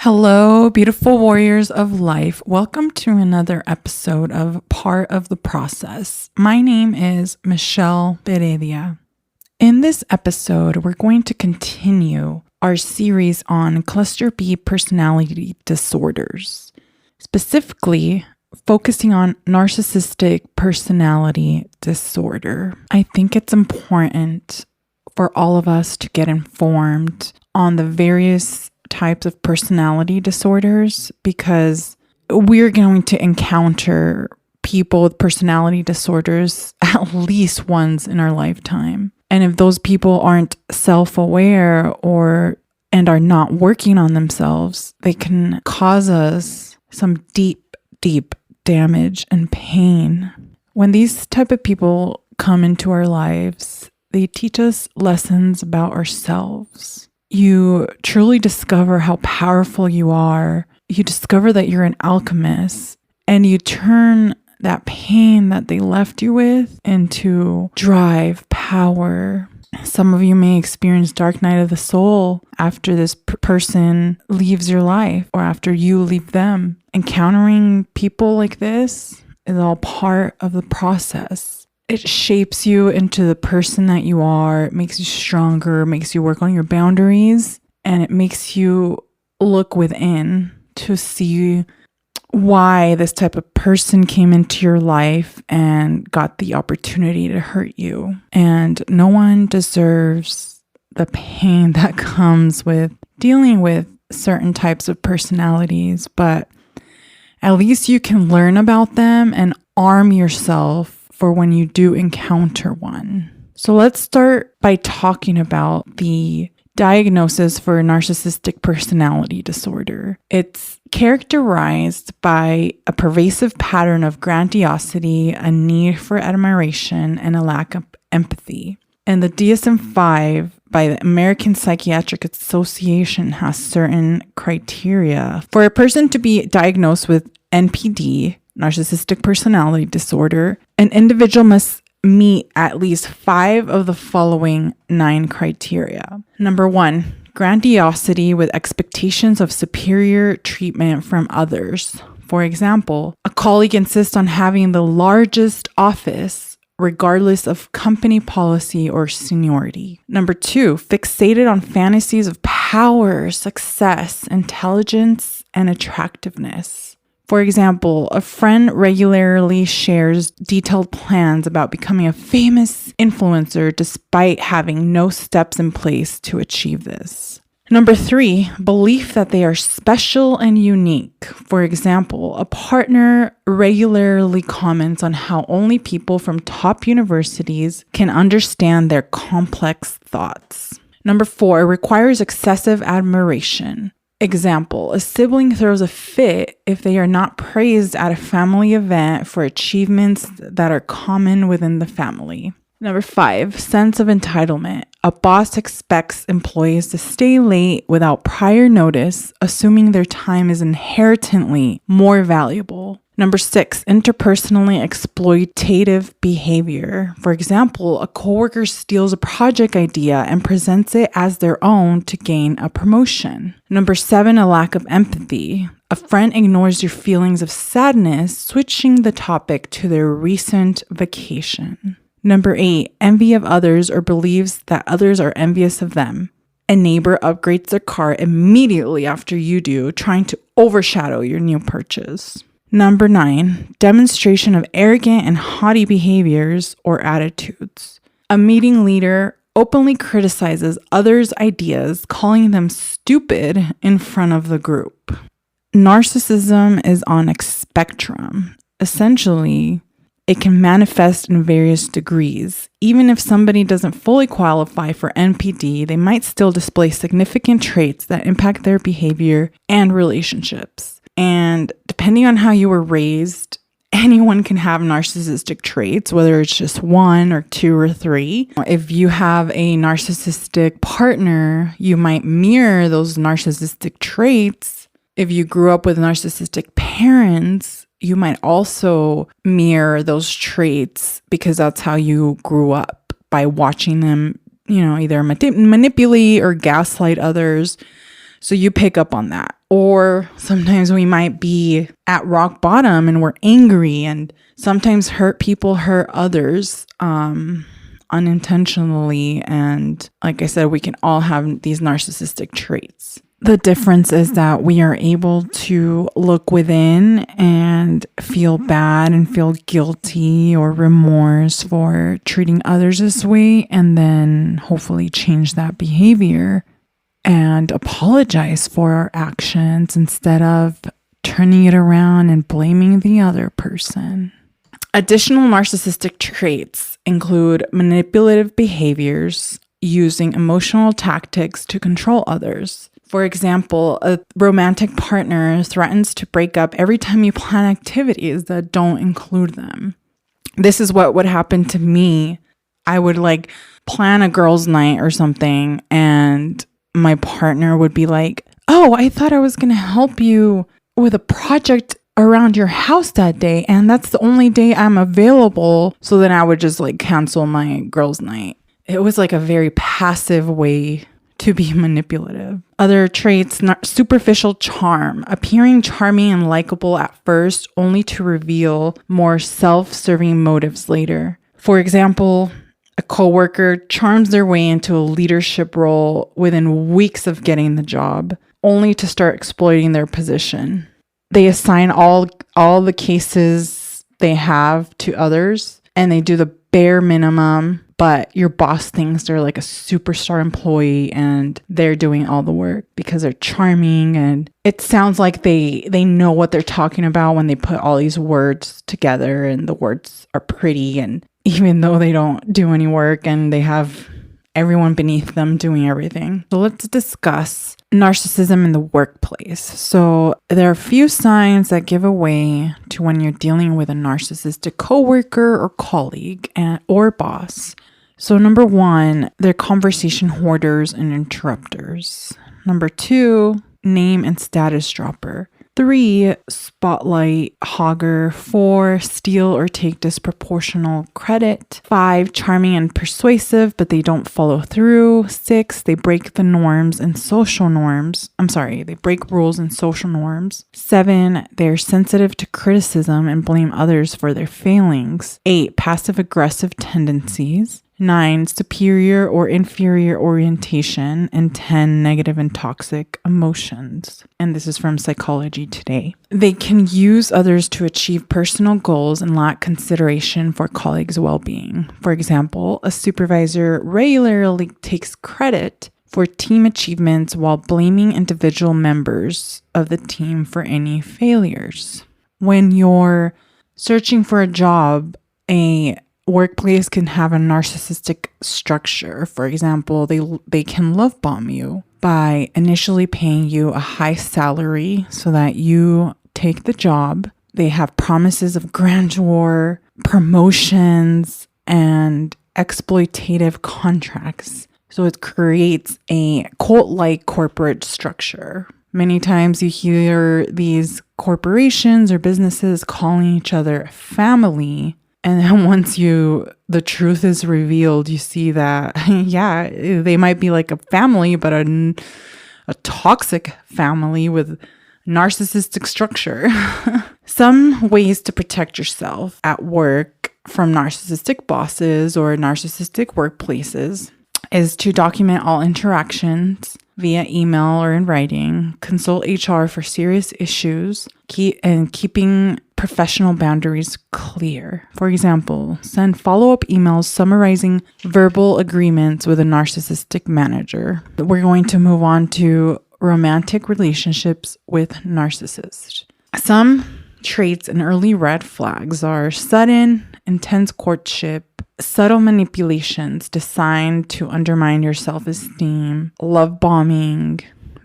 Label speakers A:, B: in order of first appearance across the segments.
A: Hello, beautiful warriors of life. Welcome to another episode of Part of the Process. My name is Michelle Peredia. In this episode, we're going to continue our series on Cluster B personality disorders, specifically focusing on Narcissistic Personality Disorder. I think it's important for all of us to get informed on the various types of personality disorders because we're going to encounter people with personality disorders at least once in our lifetime. And if those people aren't self-aware and are not working on themselves, they can cause us some deep, deep damage and pain. When these type of people come into our lives, they teach us lessons about ourselves. You truly discover how powerful you are. You discover that you're an alchemist, and you turn that pain that they left you with into drive, power. Some of you may experience dark night of the soul after this person leaves your life or after you leave them. Encountering people like this is all part of the process. It shapes you into the person that you are. It makes you stronger, makes you work on your boundaries, and it makes you look within to see why this type of person came into your life and got the opportunity to hurt you. And no one deserves the pain that comes with dealing with certain types of personalities, but at least you can learn about them and arm yourself for when you do encounter one. So let's start by talking about the diagnosis for narcissistic personality disorder. It's characterized by a pervasive pattern of grandiosity, a need for admiration, and a lack of empathy. And the DSM-5 by the American Psychiatric Association has certain criteria. For a person to be diagnosed with NPD, Narcissistic Personality Disorder, an individual must meet at least 5 of the following 9 criteria. Number 1, grandiosity with expectations of superior treatment from others. For example, a colleague insists on having the largest office regardless of company policy or seniority. Number 2, fixated on fantasies of power, success, intelligence, and attractiveness. For example, a friend regularly shares detailed plans about becoming a famous influencer despite having no steps in place to achieve this. Number 3, belief that they are special and unique. For example, a partner regularly comments on how only people from top universities can understand their complex thoughts. Number 4, requires excessive admiration. Example, a sibling throws a fit if they are not praised at a family event for achievements that are common within the family. Number 5, sense of entitlement. A boss expects employees to stay late without prior notice, assuming their time is inherently more valuable. Number 6, interpersonally exploitative behavior. For example, a coworker steals a project idea and presents it as their own to gain a promotion. Number 7, a lack of empathy. A friend ignores your feelings of sadness, switching the topic to their recent vacation. Number 8, envy of others or believes that others are envious of them. A neighbor upgrades their car immediately after you do, trying to overshadow your new purchase. Number 9, demonstration of arrogant and haughty behaviors or attitudes. A meeting leader openly criticizes others' ideas, calling them stupid in front of the group. Narcissism is on a spectrum. Essentially, it can manifest in various degrees. Even if somebody doesn't fully qualify for NPD, they might still display significant traits that impact their behavior and relationships. And depending on how you were raised, anyone can have narcissistic traits, whether it's just 1 or 2 or 3. If you have a narcissistic partner, you might mirror those narcissistic traits. If you grew up with narcissistic parents, you might also mirror those traits because that's how you grew up, by watching them, either manipulate or gaslight others. So you pick up on that. Or sometimes we might be at rock bottom and we're angry, and sometimes people hurt others unintentionally. And like I said, we can all have these narcissistic traits. The difference is that we are able to look within and feel bad and feel guilty or remorse for treating others this way, and then hopefully change that behavior and apologize for our actions instead of turning it around and blaming the other person. Additional narcissistic traits include manipulative behaviors, using emotional tactics to control others. For example, a romantic partner threatens to break up every time you plan activities that don't include them. This is what would happen to me. I would plan a girls' night or something, and my partner would be like, "Oh, I thought I was going to help you with a project around your house that day, and that's the only day I'm available." So then I would just cancel my girls' night. It was a very passive way to be manipulative. Other traits, superficial charm, appearing charming and likable at first, only to reveal more self-serving motives later. For example, a coworker charms their way into a leadership role within weeks of getting the job, only to start exploiting their position. They assign all the cases they have to others, and they do the bare minimum, but your boss thinks they're a superstar employee and they're doing all the work because they're charming, and it sounds like they know what they're talking about when they put all these words together, and the words are pretty, and even though they don't do any work and they have everyone beneath them doing everything. So let's discuss narcissism in the workplace. So there are a few signs that give away to when you're dealing with a narcissistic coworker or colleague or boss. So number 1, they're conversation hoarders and interrupters. Number 2, name and status dropper. 3, spotlight hogger. 4, steal or take disproportional credit. 5, charming and persuasive, but they don't follow through. 6, they break the norms and social norms. They break rules and social norms. 7, they're sensitive to criticism and blame others for their failings. 8, passive aggressive tendencies. 9, superior or inferior orientation. And 10, negative and toxic emotions. And this is from Psychology Today. They can use others to achieve personal goals and lack consideration for colleagues' well-being. For example, a supervisor regularly takes credit for team achievements while blaming individual members of the team for any failures. When you're searching for a job, a workplace can have a narcissistic structure. For example, they can love bomb you by initially paying you a high salary so that you take the job. They have promises of grandeur, promotions, and exploitative contracts. So it creates a cult-like corporate structure. Many times you hear these corporations or businesses calling each other family. And then once the truth is revealed, you see that, yeah, they might be like a family, but a toxic family with narcissistic structure. Some ways to protect yourself at work from narcissistic bosses or narcissistic workplaces is to document all interactions via email or in writing, consult HR for serious issues, keeping professional boundaries clear. For example, send follow-up emails summarizing verbal agreements with a narcissistic manager. We're going to move on to romantic relationships with narcissists. Some traits and early red flags are sudden, intense courtship, subtle manipulations designed to undermine your self-esteem, love bombing,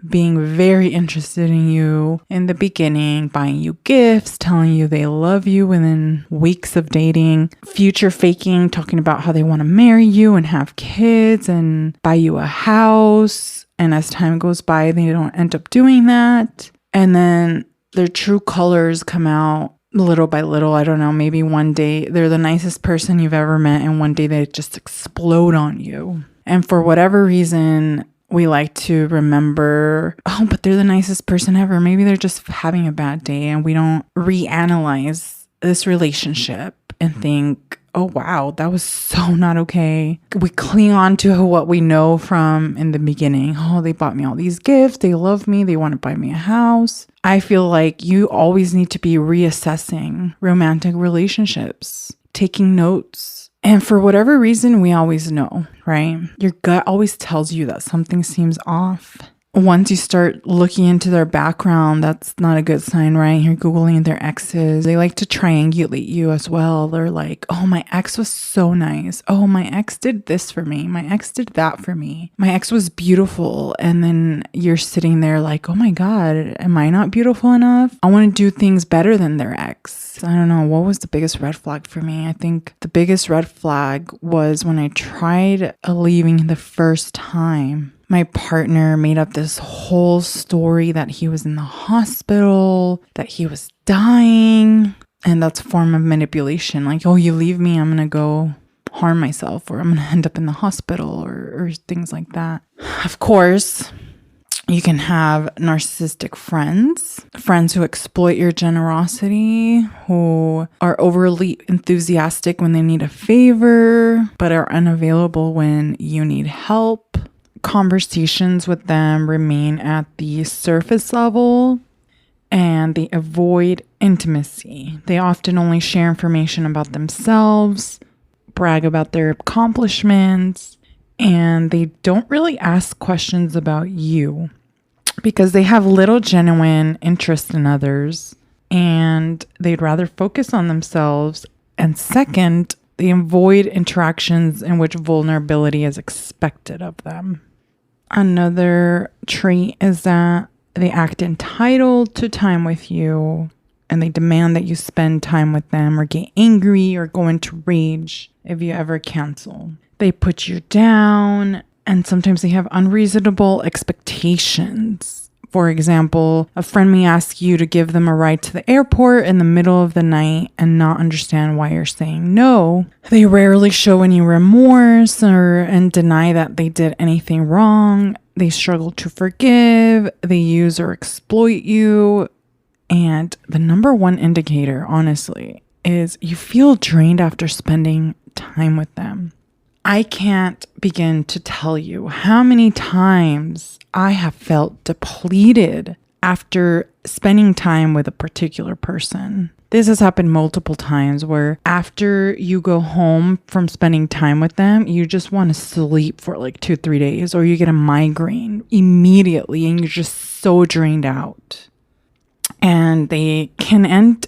A: being very interested in you in the beginning, buying you gifts, telling you they love you within weeks of dating, future faking, talking about how they want to marry you and have kids and buy you a house. And as time goes by, they don't end up doing that. And then their true colors come out little by little. I don't know, maybe one day they're the nicest person you've ever met, and one day they just explode on you. And for whatever reason, We like to remember, oh, but they're the nicest person ever. Maybe they're just having a bad day, and we don't reanalyze this relationship and think, oh, wow, that was so not okay. We cling on to what we know from in the beginning. Oh, they bought me all these gifts. They love me. They want to buy me a house. I feel like you always need to be reassessing romantic relationships, taking notes. And for whatever reason, we always know, right? Your gut always tells you that something seems off. Once you start looking into their background, that's not a good sign, right? You're Googling their exes. They like to triangulate you as well. They're like, oh, my ex was so nice. Oh, my ex did this for me. My ex did that for me. My ex was beautiful. And then you're sitting there like, oh my God, am I not beautiful enough? I want to do things better than their ex. I don't know. What was the biggest red flag for me? I think the biggest red flag was when I tried leaving the first time. My partner made up this whole story that he was in the hospital, that he was dying. And that's a form of manipulation. Like, oh, you leave me, I'm going to go harm myself, or I'm going to end up in the hospital, or things like that. Of course, you can have narcissistic friends who exploit your generosity, who are overly enthusiastic when they need a favor, but are unavailable when you need help. Conversations with them remain at the surface level and they avoid intimacy. They often only share information about themselves, brag about their accomplishments, and they don't really ask questions about you because they have little genuine interest in others and they'd rather focus on themselves. And second, they avoid interactions in which vulnerability is expected of them. Another trait is that they act entitled to time with you and they demand that you spend time with them, or get angry or go into rage if you ever cancel. They put you down, and sometimes they have unreasonable expectations. For example, a friend may ask you to give them a ride to the airport in the middle of the night and not understand why you're saying no. They rarely show any remorse and deny that they did anything wrong. They struggle to forgive. They use or exploit you. And the number one indicator, honestly, is you feel drained after spending time with them. I can't begin to tell you how many times I have felt depleted after spending time with a particular person. This has happened multiple times where after you go home from spending time with them, you just want to sleep for like 2-3 days, or you get a migraine immediately and you're just so drained out. And they can end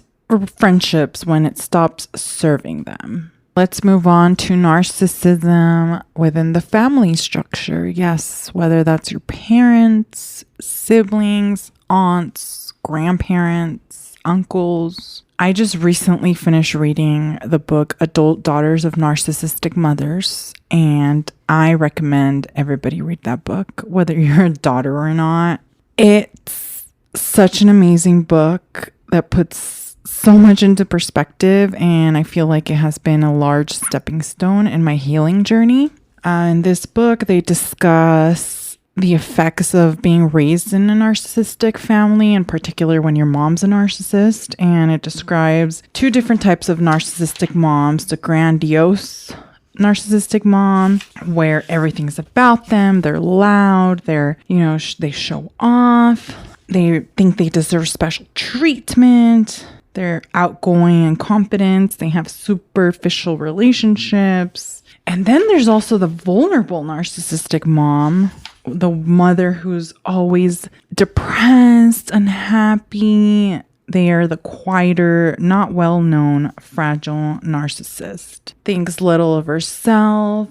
A: friendships when it stops serving them. Let's move on to narcissism within the family structure. Yes, whether that's your parents, siblings, aunts, grandparents, uncles. I just recently finished reading the book Adult Daughters of Narcissistic Mothers, and I recommend everybody read that book, whether you're a daughter or not. It's such an amazing book that puts so much into perspective, and I feel like it has been a large stepping stone in my healing journey. In this book, they discuss the effects of being raised in a narcissistic family, in particular when your mom's a narcissist, and it describes 2 different types of narcissistic moms: the grandiose narcissistic mom, where everything's about them, they're loud, they show off, they think they deserve special treatment. They're outgoing and confident. They have superficial relationships. And then there's also the vulnerable narcissistic mom, the mother who's always depressed, unhappy. They are the quieter, not well-known, fragile narcissist. Thinks little of herself,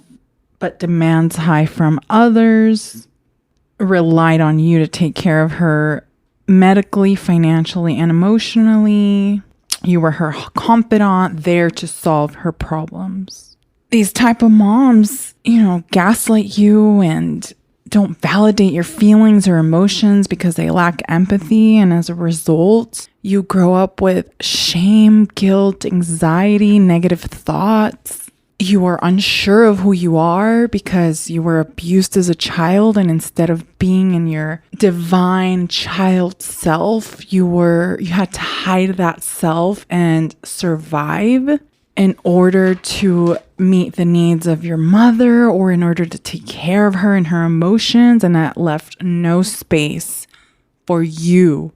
A: but demands high from others. Relied on you to take care of her medically, financially, and emotionally. You were her confidant, there to solve her problems. These type of moms, gaslight you and don't validate your feelings or emotions because they lack empathy. And as a result, you grow up with shame, guilt, anxiety, negative thoughts. you are unsure of who you are because you were abused as a child, and instead of being in your divine child self, you had to hide that self and survive in order to meet the needs of your mother or in order to take care of her and her emotions, and that left no space for you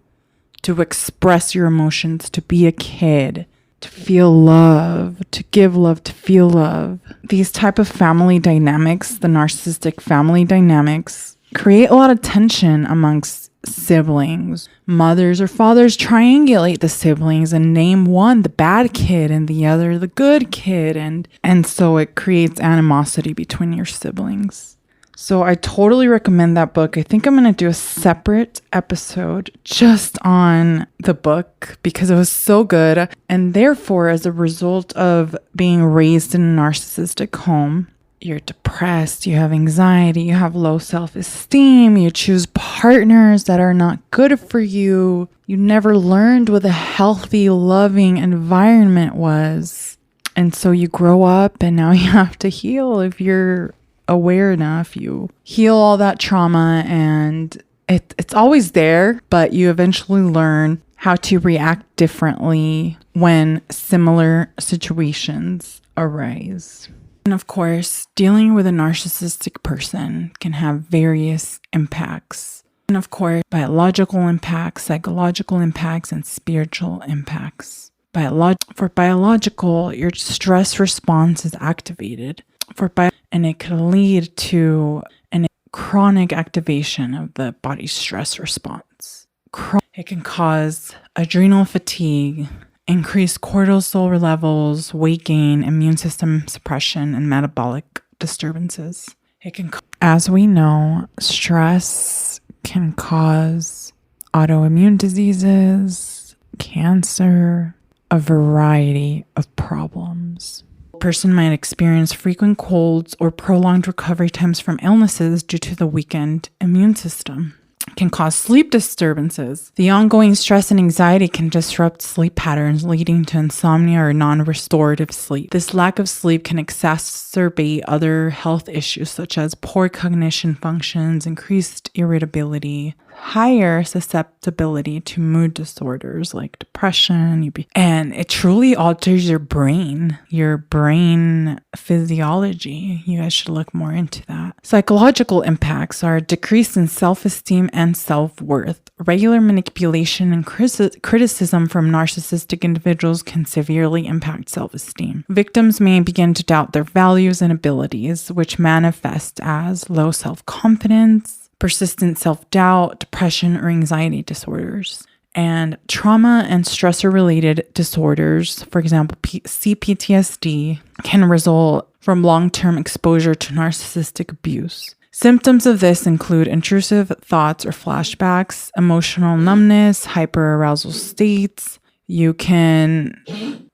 A: to express your emotions, to be a kid, to feel love, to give love, to feel love. These type of family dynamics, the narcissistic family dynamics, create a lot of tension amongst siblings. Mothers or fathers triangulate the siblings and name one the bad kid and the other the good kid, and so it creates animosity between your siblings. So I totally recommend that book. I think I'm going to do a separate episode just on the book because it was so good. And therefore, as a result of being raised in a narcissistic home, you're depressed, you have anxiety, you have low self-esteem, you choose partners that are not good for you. You never learned what a healthy, loving environment was. And so you grow up and now you have to heal. If you're aware enough, you heal all that trauma, and it's always there, but you eventually learn how to react differently when similar situations arise. And of course, dealing with a narcissistic person can have various impacts. And of course, biological impacts, psychological impacts, and spiritual impacts. For biological, your stress response is activated. And it can lead to a chronic activation of the body's stress response. It can cause adrenal fatigue, increased cortisol levels, weight gain, immune system suppression, and metabolic disturbances. As we know, stress can cause autoimmune diseases, cancer, a variety of problems. A person might experience frequent colds or prolonged recovery times from illnesses due to the weakened immune system. It can cause sleep disturbances. The ongoing stress and anxiety can disrupt sleep patterns, leading to insomnia or non-restorative sleep. This lack of sleep can exacerbate other health issues such as poor cognition functions, increased irritability, higher susceptibility to mood disorders like depression, and it truly alters your brain physiology. You guys should look more into that. Psychological impacts are decrease in self-esteem and self-worth. Regular manipulation and criticism from narcissistic individuals can severely impact self-esteem. Victims may begin to doubt their values and abilities, which manifest as low self-confidence, persistent self-doubt, depression, or anxiety disorders. And trauma and stressor-related disorders, for example, CPTSD, can result from long-term exposure to narcissistic abuse. Symptoms of this include intrusive thoughts or flashbacks, emotional numbness, hyperarousal states. You can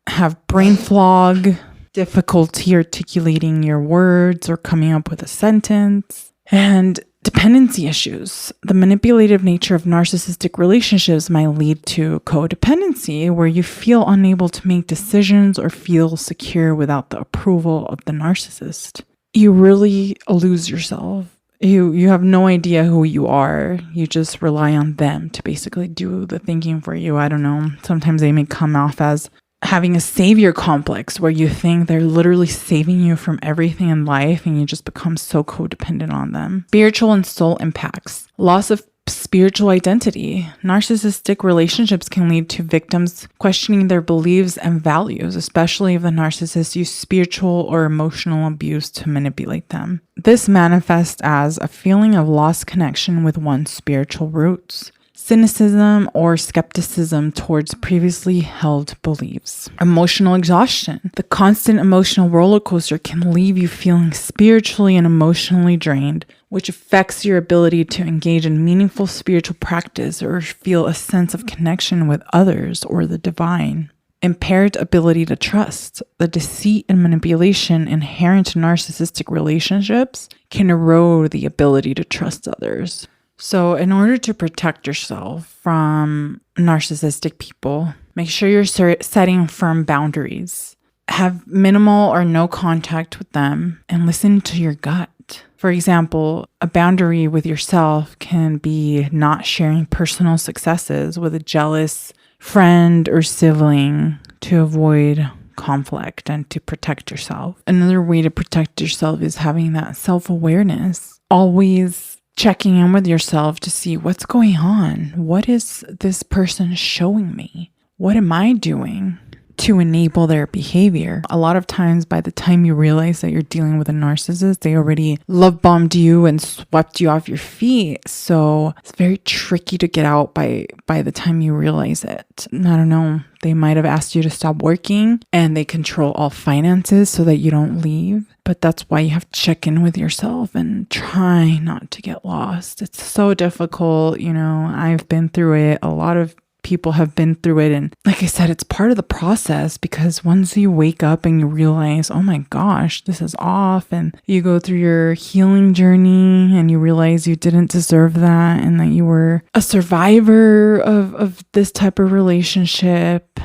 A: have brain fog, difficulty articulating your words or coming up with a sentence, and dependency issues. The manipulative nature of narcissistic relationships might lead to codependency, where you feel unable to make decisions or feel secure without the approval of the narcissist. You really lose yourself. You have no idea who you are. You just rely on them to basically do the thinking for you. I don't know. Sometimes they may come off as having a savior complex where you think they're literally saving you from everything in life and you just become so codependent on them. Spiritual and soul impacts. Loss of spiritual identity. Narcissistic relationships can lead to victims questioning their beliefs and values, especially if the narcissist used spiritual or emotional abuse to manipulate them. This manifests as a feeling of lost connection with one's spiritual roots. Cynicism or skepticism towards previously held beliefs. Emotional exhaustion. The constant emotional roller coaster can leave you feeling spiritually and emotionally drained, which affects your ability to engage in meaningful spiritual practice or feel a sense of connection with others or the divine. Impaired ability to trust. The deceit and manipulation inherent in narcissistic relationships can erode the ability to trust others. So in order to protect yourself from narcissistic people, make sure you're setting firm boundaries have minimal or no contact with them and listen to your gut. For example, a boundary with yourself can be not sharing personal successes with a jealous friend or sibling to avoid conflict and to protect yourself. Another way to protect yourself is having that self-awareness. Always checking in with yourself to see what's going on. What is this person showing me? What am I doing to enable their behavior? A lot of times, by the time you realize that you're dealing with a narcissist, they already love bombed you and swept you off your feet. So it's very tricky to get out by the time you realize it. I don't know. They might have asked you to stop working and they control all finances so that you don't leave. But that's why you have to check in with yourself and try not to get lost. It's so difficult. I've been through it. A lot of people have been through it. And like I said, it's part of the process, because once you wake up and you realize, oh my gosh, this is off, and you go through your healing journey and you realize you didn't deserve that and that you were a survivor of this type of relationship,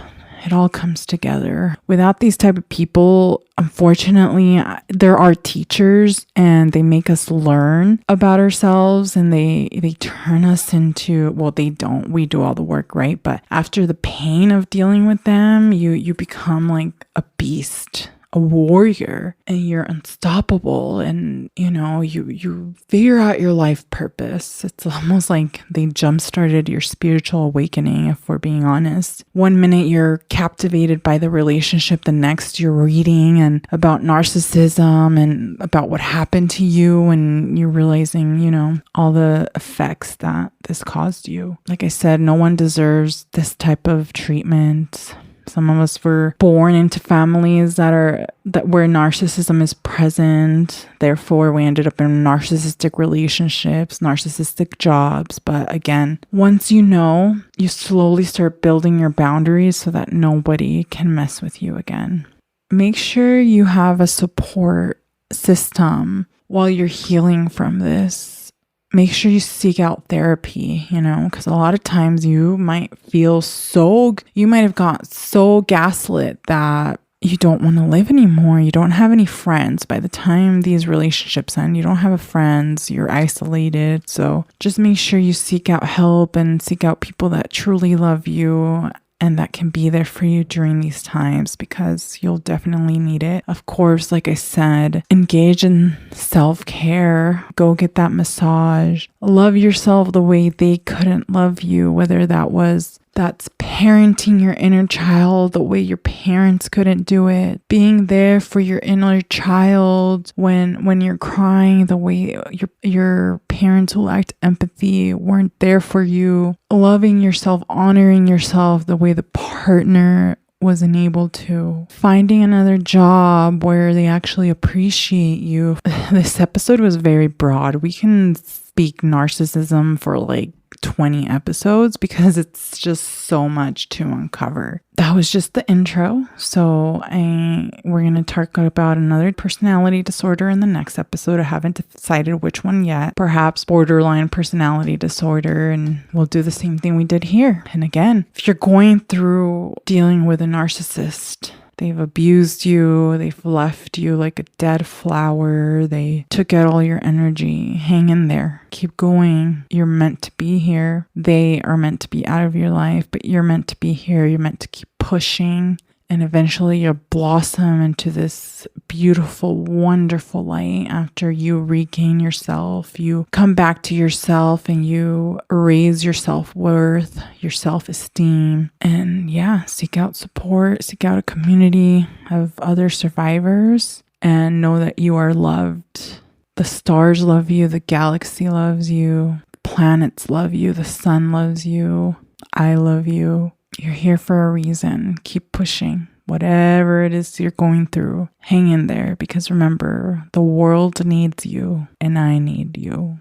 A: it all comes together. Without these type of people, unfortunately, there are teachers and they make us learn about ourselves, and they turn us into, well, they don't. We do all the work, right? But after the pain of dealing with them, you become like a beast, a warrior, and you're unstoppable, and you figure out your life purpose. It's almost like they jump-started your spiritual awakening, if we're being honest. One minute you're captivated by the relationship, the next you're reading and about narcissism and about what happened to you, and you're realizing all the effects that this caused you. Like I said, no one deserves this type of treatment. Some of us were born into families where narcissism is present. Therefore, we ended up in narcissistic relationships, narcissistic jobs. But again, once you slowly start building your boundaries so that nobody can mess with you again. Make sure you have a support system while you're healing from this. Make sure you seek out therapy, because a lot of times you might have got so gaslit that you don't want to live anymore. You don't have any friends. By the time these relationships end, you don't have friends. You're isolated. So just make sure you seek out help and seek out people that truly love you and that can be there for you during these times, because you'll definitely need it. Of course, like I said, engage in self-care. Go get that massage. Love yourself the way they couldn't love you, whether that's parenting your inner child the way your parents couldn't do it. Being there for your inner child when you're crying the way your parents who lacked empathy weren't there for you. Loving yourself, honoring yourself the way the partner wasn't able to. Finding another job where they actually appreciate you. This episode was very broad. We can speak narcissism for like 20 episodes because it's just so much to uncover. That was just the intro. So we're going to talk about another personality disorder in the next episode. I haven't decided which one yet. Perhaps borderline personality disorder, and we'll do the same thing we did here. And again, if you're going through dealing with a narcissist, they've abused you, they've left you like a dead flower, they took out all your energy. Hang in there. Keep going. You're meant to be here. They are meant to be out of your life, but you're meant to be here. You're meant to keep pushing. And eventually you'll blossom into this beautiful, wonderful light after you regain yourself. You come back to yourself and you raise your self-worth, your self-esteem. And seek out support, seek out a community of other survivors, and know that you are loved. The stars love you. The galaxy loves you. The planets love you. The sun loves you. I love you. You're here for a reason. Keep pushing. Whatever it is you're going through, hang in there, because remember, the world needs you and I need you.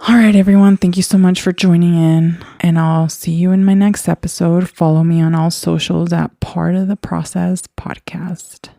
A: All right, everyone. Thank you so much for joining in, and I'll see you in my next episode. Follow me on all socials at Part of the Process Podcast.